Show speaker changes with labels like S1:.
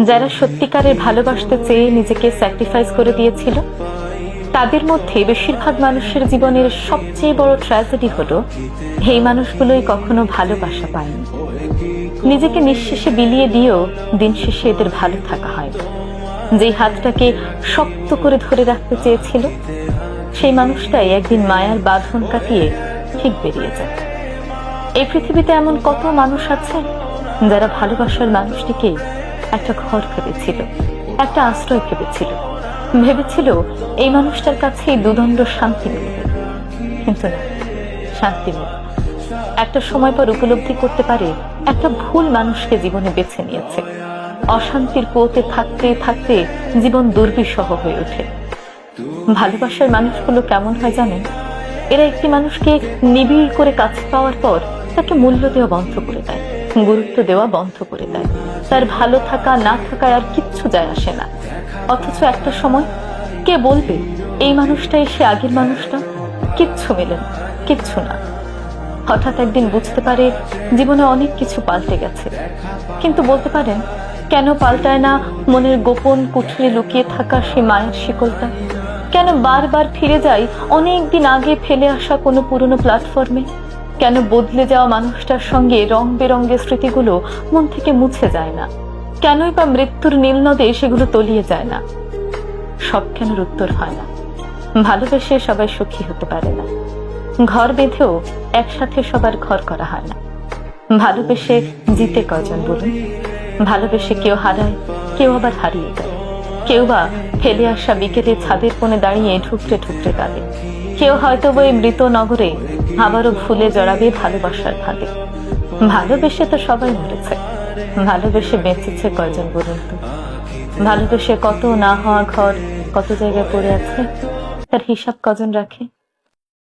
S1: যারা সত্যিকারের ভালোবাসতে চেয়ে নিজেকে স্যাক্রিফাইস করে দিয়েছিল, তাদের মধ্যে বেশিরভাগ মানুষের জীবনের সবচেয়ে বড় ট্র্যাজেডি হলো এই মানুষগুলোই কখনো ভালোবাসা পায়নি। নিজেকে নিঃশেষে বিলিয়ে দিয়েও দিন শেষে এদের ভালো থাকা হয়। যেই হাতটাকে শক্ত করে ধরে রাখতে চেয়েছিল, সেই মানুষটাই একদিন মায়ার বাঁধন কাটিয়ে ঠিক বেরিয়ে যায়। এই পৃথিবীতে এমন কত মানুষ আছে যারা ভালোবাসার মানুষটিকে একটা ঘর ভেবেছিল, একটা আশ্রয় ভেবেছিল, ভেবেছিল এই মানুষটার কাছে দুদণ্ড শান্তি মিলবে। কিন্তু না, শান্তি মিলবে একটা সময় পর উপলব্ধি করতে পারে একটা ভুল মানুষকে জীবনে বেছে নিয়েছে। অশান্তির কুয়োতে থাকতে থাকতে জীবন দুর্বিষহ হয়ে ওঠে। ভালোবাসার মানুষগুলো কেমন হয় জানেন? এরা একটি মানুষকে নিবিড় করে কাছে পাওয়ার পর তাকে মূল্য দেওয়া বন্ধ করে দেয়, গুরুত্ব দেওয়া বন্ধ করে দেয়। তার ভালো থাকা না থাকায় আর কিচ্ছু যায় আসে না। অথচ একটা সময় কে বলবে এই মানুষটা এসে আগের মানুষটা? কিচ্ছু মেলে না, কিচ্ছু না। হঠাৎ একদিন বুঝতে পারে জীবনে অনেক কিছু পাল্টে গেছে, কিন্তু বলতে পারেন কেন পাল্টায় না মনের গোপন কুঠুরে লুকিয়ে থাকা সে মায়ের শিকলটা? কেন বারবার ফিরে যাই অনেক দিন আগে ফেলে আসা কোনো পুরনো প্ল্যাটফর্মে? কেন বদলে যাওয়া মানুষটার সঙ্গে রং বেরঙের স্মৃতিগুলো মন থেকে মুছে যায় না? কেনই বা মৃত্যুর নীল নদে সেগুলো তলিয়ে যায় না? সব কেন উত্তর হয় না। ভালোবেসে সবাই সুখী হতে পারে না, ঘর বেঁধেও একসাথে সবার ঘর করা হয় না। ভালোবেসে জিতে কজন বলুন? ভালোবেসে কেউ হারায়, কেউ আবার হারিয়ে যায়। কেউ বা ফেলে আসা বিকেলে ছাদের কোণে দাঁড়িয়ে ঠুকরে ঠুকরে কাঁদে। কেউ হয়তো ওই মৃত নগরে আবারও ভুলে জড়াবে ভালোবাসার ভাগে। ভালোবেসে তো সবাই মরেছে, ভালোবেসে বেঁচেছে কয়জন বলুন তো? ভালোবেসে কত না হওয়া ঘর কত জায়গায় পড়ে আছে, তার হিসাব কজন রাখে?